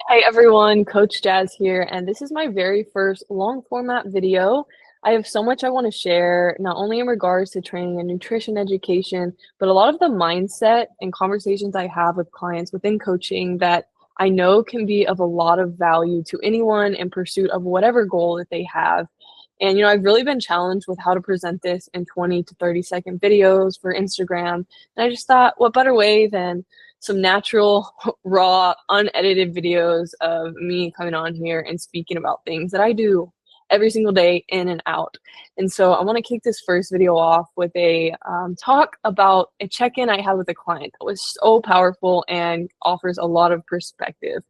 Hey everyone, Coach Jazz here, and this is my very first long format video. I have so much I want to share, not only in regards to training and nutrition education, but a lot of the mindset and conversations I have with clients within coaching that I know can be of a lot of value to anyone in pursuit of whatever goal that they have. And I've really been challenged with how to present this in 20 to 30-second videos for Instagram. And I just thought, what better way than some natural raw, unedited videos of me coming on here and speaking about things that I do every single day in and out. And so I want to kick this first video off with a talk about a check-in I had with a client that was so powerful and offers a lot of perspective.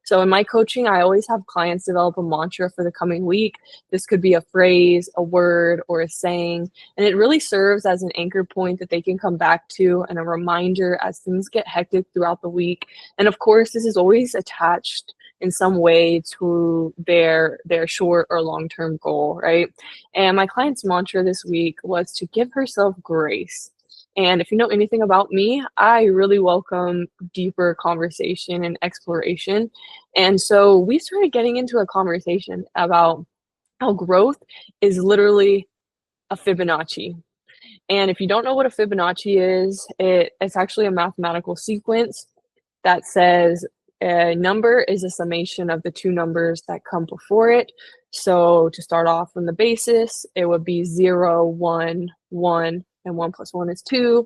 So in my coaching, I always have clients develop a mantra for the coming week. This could be a phrase, a word, or a saying, and it really serves as an anchor point that they can come back to and a reminder as things get hectic throughout the week. And of course, this is always attached in some way to their short or long-term goal, right? And my client's mantra this week was to give herself grace. And if you know anything about me, I really welcome deeper conversation and exploration. And so we started getting into a conversation about how growth is literally a Fibonacci. And if you don't know what a Fibonacci is, it's actually a mathematical sequence that says a number is a summation of the two numbers that come before it. So to start off from the basis, it would be 0, 1, 1, and 1 plus 1 is 2.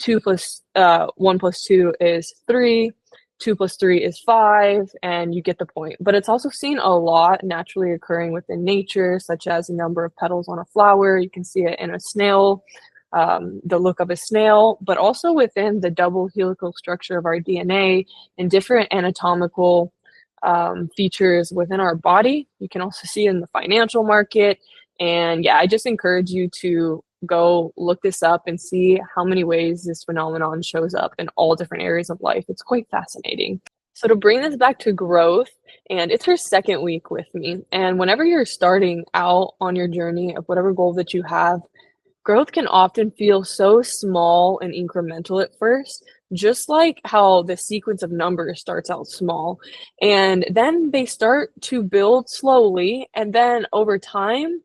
1 plus 2 is 3. 2 plus 3 is 5, and you get the point. But it's also seen a lot naturally occurring within nature, such as the number of petals on a flower. You can see it in a snail, the look of a snail, but also within the double helical structure of our DNA and different anatomical features within our body. You can also see it in the financial market. And yeah, I just encourage you to go look this up and see how many ways this phenomenon shows up in all different areas of life. It's quite fascinating. So to bring this back to growth, and it's her second week with me. And whenever you're starting out on your journey of whatever goal that you have, growth can often feel so small and incremental at first, just like how the sequence of numbers starts out small. And then they start to build slowly, and then over time,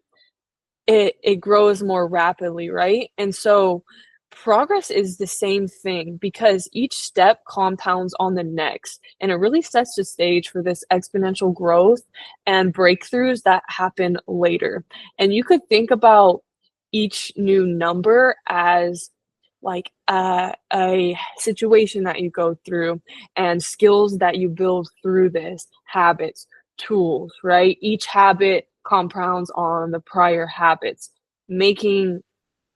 it grows more rapidly, right? And so progress is the same thing because each step compounds on the next, and it really sets the stage for this exponential growth and breakthroughs that happen later. And you could think about each new number as like a situation that you go through and skills that you build through this, habits, tools, right? Each habit compounds on the prior habits, making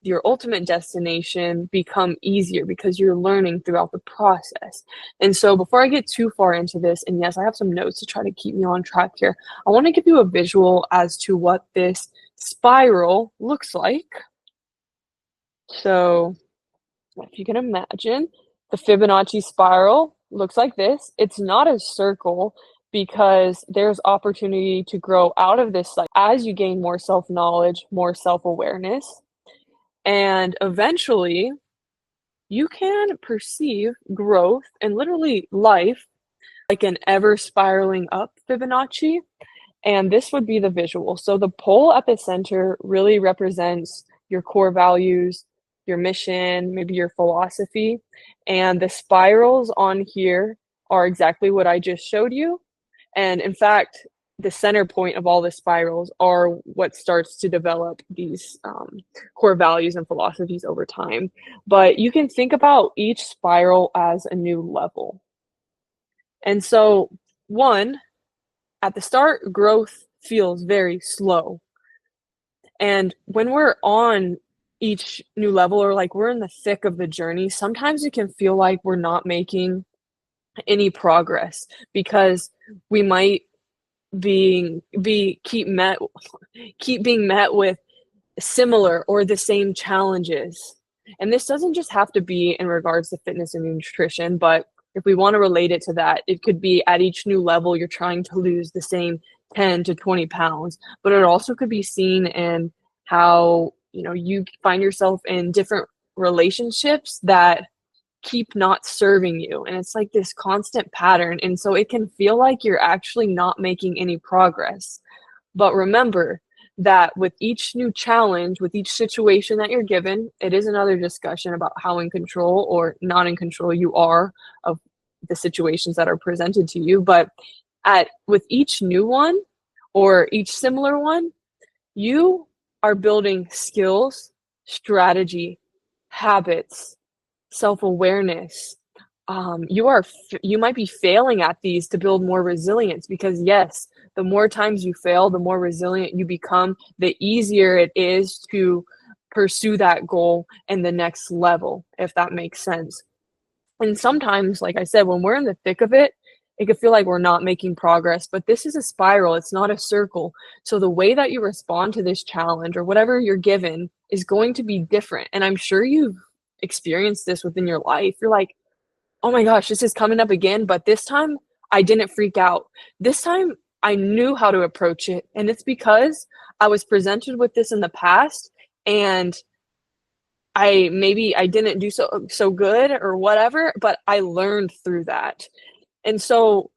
your ultimate destination become easier because you're learning throughout the process. And so before I get too far into this, and yes, I have some notes to try to keep me on track here, I want to give you a visual as to what this spiral looks like. So if you can imagine, the Fibonacci spiral looks like this. It's not a circle because there's opportunity to grow out of this cycle as you gain more self-knowledge, more self-awareness, and eventually you can perceive growth and literally life like an ever spiraling up Fibonacci. And this would be the visual. So the pole at the center really represents your core values, your mission, maybe your philosophy. And the spirals on here are exactly what I just showed you. And in fact, the center point of all the spirals are what starts to develop these core values and philosophies over time. But you can think about each spiral as a new level. And so, one, at the start, growth feels very slow. And when we're on each new level or like we're in the thick of the journey, sometimes it can feel like we're not making any progress because we might keep being met with similar or the same challenges. And this doesn't just have to be in regards to fitness and nutrition, but if we want to relate it to that, it could be at each new level you're trying to lose the same 10 to 20 pounds, but it also could be seen in how, you find yourself in different relationships that keep not serving you. And it's like this constant pattern. And so it can feel like you're actually not making any progress. But remember that with each new challenge, with each situation that you're given, it is another discussion about how in control or not in control you are of the situations that are presented to you. But with each new one or each similar one, you are building skills, strategy, habits, self-awareness. You might be failing at these to build more resilience, because yes, the more times you fail, the more resilient you become, the easier it is to pursue that goal and the next level, if that makes sense. And sometimes, like I said, when we're in the thick of it, it can feel like we're not making progress, but this is a spiral, it's not a circle. So the way that you respond to this challenge or whatever you're given is going to be different. And I'm sure you've experienced this within your life. You're like, oh my gosh, this is coming up again, but this time I didn't freak out. This time I knew how to approach it. And it's because I was presented with this in the past, and I didn't do so good or whatever, but I learned through that. And so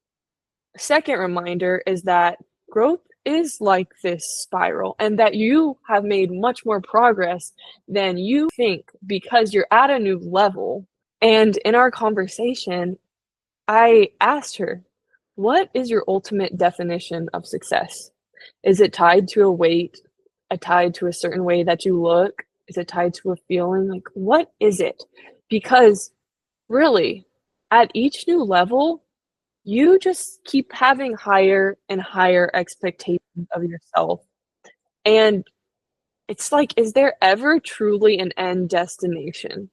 second reminder is that growth is like this spiral, and that you have made much more progress than you think because you're at a new level. And in our conversation, I asked her, what is your ultimate definition of success? Is it tied to a weight, tied to a certain way that you look? Is it tied to a feeling? Like, what is it? Because really, at each new level, you just keep having higher and higher expectations of yourself. And it's like, is there ever truly an end destination?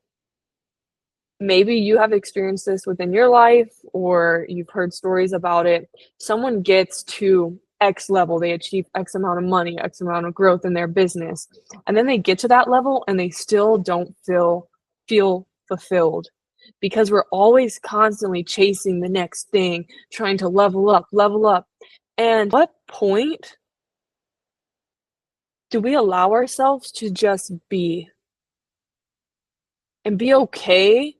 Maybe you have experienced this within your life, or you've heard stories about it. Someone gets to X level, they achieve X amount of money, X amount of growth in their business, and then they get to that level and they still don't feel fulfilled, because we're always constantly chasing the next thing, trying to level up, level up. And what point do we allow ourselves to just be and be okay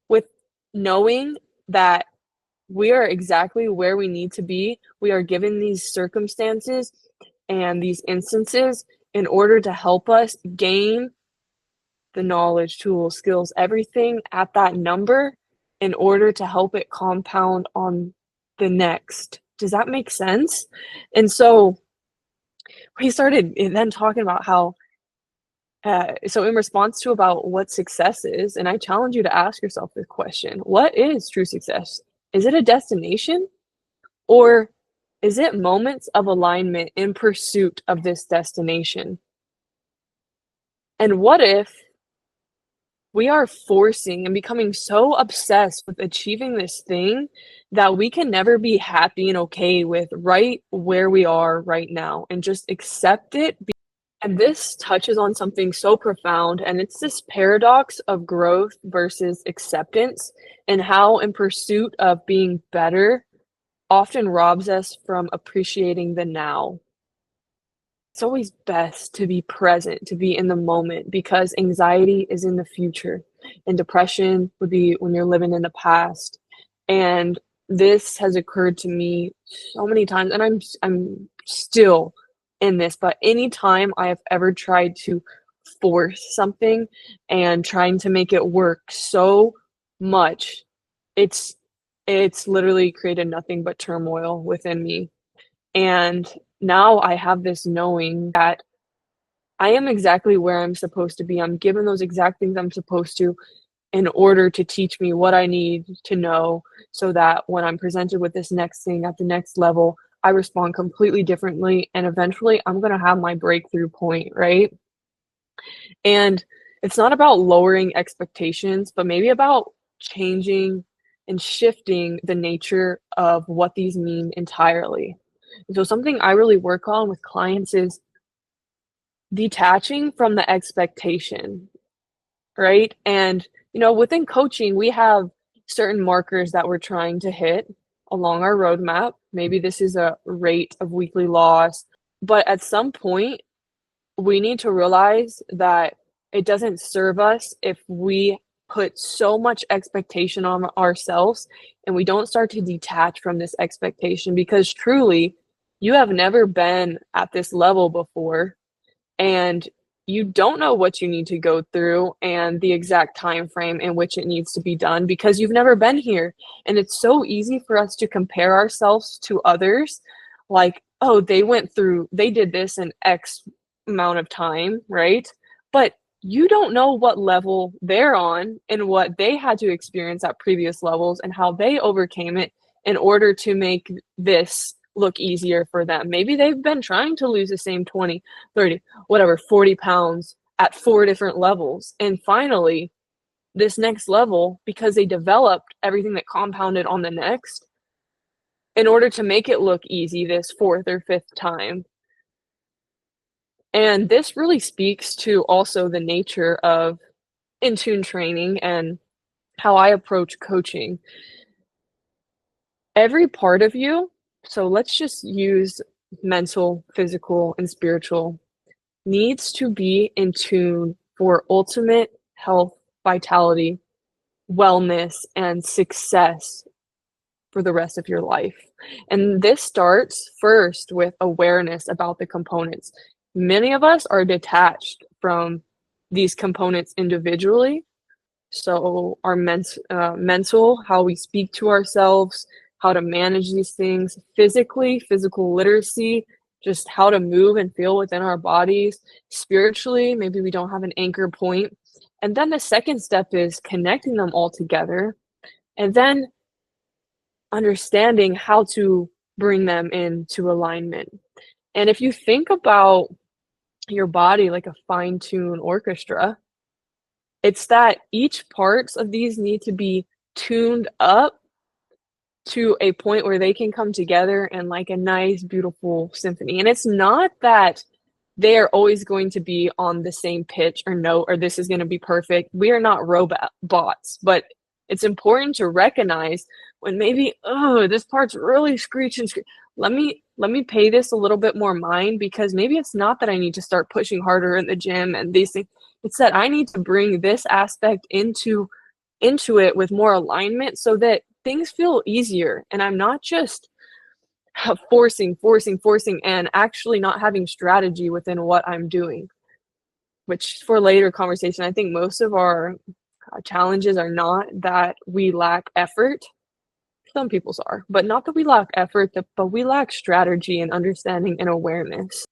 with knowing that we are exactly where we need to be? We are given these circumstances and these instances in order to help us gain the knowledge, tools, skills, everything at that number in order to help it compound on the next. Does that make sense? And so we started then talking about how so in response to about what success is, and I challenge you to ask yourself this question: what is true success? Is it a destination, or is it moments of alignment in pursuit of this destination? And what if we are forcing and becoming so obsessed with achieving this thing that we can never be happy and okay with right where we are right now and just accept it? And this touches on something so profound, and it's this paradox of growth versus acceptance, and how, in pursuit of being better, often robs us from appreciating the now. It's always best to be present, to be in the moment, because anxiety is in the future, and depression would be when you're living in the past. And this has occurred to me so many times, and I'm still in this, but anytime I have ever tried to force something and trying to make it work so much, it's it's literally created nothing but turmoil within me. And now I have this knowing that I am exactly where I'm supposed to be. I'm given those exact things I'm supposed to in order to teach me what I need to know, so that when I'm presented with this next thing at the next level, I respond completely differently, and eventually I'm going to have my breakthrough point, right? And it's not about lowering expectations, but maybe about changing and shifting the nature of what these mean entirely. So something I really work on with clients is detaching from the expectation, right? And, within coaching, we have certain markers that we're trying to hit along our roadmap. Maybe this is a rate of weekly loss, but at some point, we need to realize that it doesn't serve us if we put so much expectation on ourselves and we don't start to detach from this expectation because truly you have never been at this level before and you don't know what you need to go through and the exact time frame in which it needs to be done because you've never been here. And it's so easy for us to compare ourselves to others, like, oh, they did this in X amount of time, right? But you don't know what level they're on and what they had to experience at previous levels and how they overcame it in order to make this look easier for them. Maybe they've been trying to lose the same 20, 30, whatever, 40 pounds at 4 different levels. And finally, this next level, because they developed everything that compounded on the next, in order to make it look easy this fourth or fifth time. And this really speaks to also the nature of in tune training and how I approach coaching. Every part of you, so let's just use mental, physical, and spiritual, needs to be in tune for ultimate health, vitality, wellness, and success for the rest of your life. And this starts first with awareness about the components. Many of us are detached from these components individually. So our mental, how we speak to ourselves, how to manage these things physically, physical literacy, just how to move and feel within our bodies. Spiritually, maybe we don't have an anchor point. And then the second step is connecting them all together and then understanding how to bring them into alignment. And if you think about your body like a fine-tuned orchestra, it's that each parts of these need to be tuned up to a point where they can come together in like a nice, beautiful symphony. And it's not that they are always going to be on the same pitch or note, or this is going to be perfect. We are not robots, but it's important to recognize when maybe, oh, this part's really screeching. Let me pay this a little bit more mind because maybe it's not that I need to start pushing harder in the gym and these things. It's that I need to bring this aspect into it with more alignment so that things feel easier and I'm not just forcing, and actually not having strategy within what I'm doing, which for later conversation, I think most of our challenges are not that we lack effort. Some people's are, but not that we lack effort, but we lack strategy and understanding and awareness.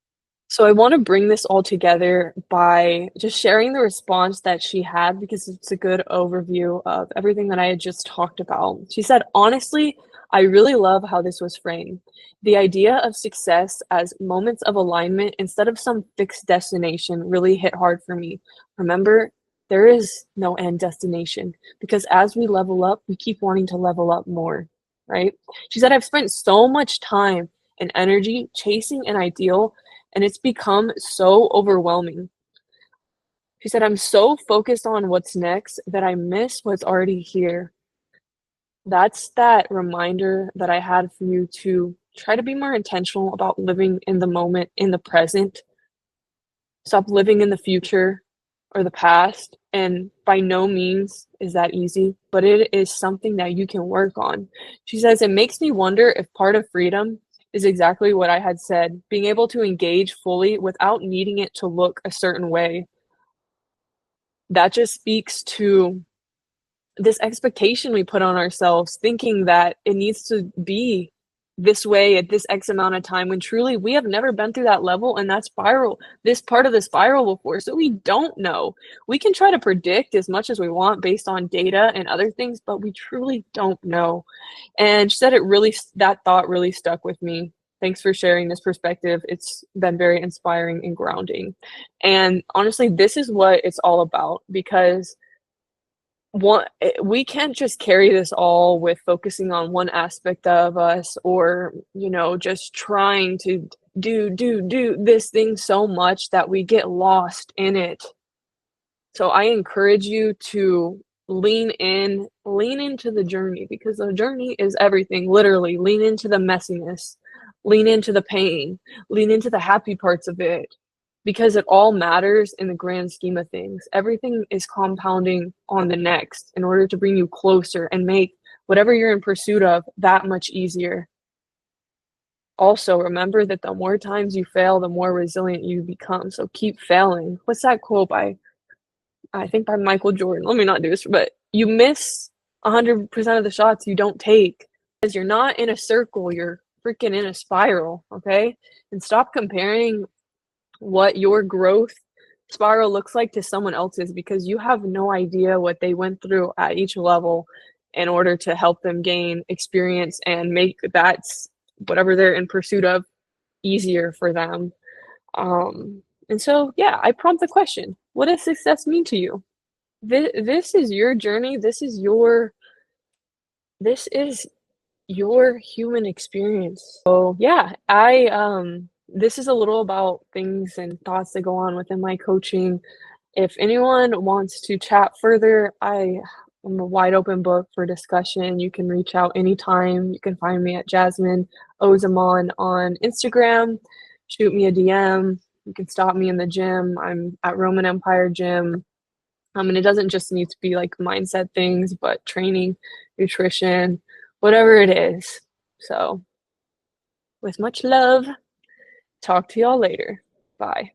So I want to bring this all together by just sharing the response that she had because it's a good overview of everything that I had just talked about. She said, honestly, I really love how this was framed. The idea of success as moments of alignment instead of some fixed destination really hit hard for me. Remember, there is no end destination because as we level up, we keep wanting to level up more, right? She said, I've spent so much time and energy chasing an ideal and it's become so overwhelming. She said, I'm so focused on what's next that I miss what's already here. That's that reminder that I had for you to try to be more intentional about living in the moment, in the present. Stop living in the future or the past. And by no means is that easy, but it is something that you can work on. She says, it makes me wonder if part of freedom is exactly what I had said, being able to engage fully without needing it to look a certain way. That just speaks to this expectation we put on ourselves, thinking that it needs to be this way at this X amount of time, when truly we have never been through that level and that spiral, this part of the spiral before. So we don't know. We can try to predict as much as we want based on data and other things, but we truly don't know. And she said that thought really stuck with me. Thanks for sharing this perspective. It's been very inspiring and grounding. And honestly, this is what it's all about because we can't just carry this all with focusing on one aspect of us or, just trying to do this thing so much that we get lost in it. So I encourage you to lean into the journey because the journey is everything. Literally, lean into the messiness, lean into the pain, lean into the happy parts of it. because it all matters in the grand scheme of things. Everything is compounding on the next in order to bring you closer and make whatever you're in pursuit of that much easier. Also, remember that the more times you fail, the more resilient you become. So keep failing. What's that quote by, I think by Michael Jordan? Let me not do this, but you miss 100% of the shots you don't take because you're not in a circle, you're freaking in a spiral, okay? And stop comparing what your growth spiral looks like to someone else's because you have no idea what they went through at each level in order to help them gain experience and make that whatever they're in pursuit of easier for them. And so, yeah, I prompt the question, what does success mean to you? This is your journey. This is your human experience. So yeah, I this is a little about things and thoughts that go on within my coaching. If anyone wants to chat further, am a wide open book for discussion. You can reach out anytime. You can find me at Jasmine Ozaman on Instagram. Shoot me a DM. You can stop me in the gym. I'm at Roman Empire Gym. And it doesn't just need to be like mindset things, but training, nutrition, whatever it is. So, with much love, talk to y'all later. Bye.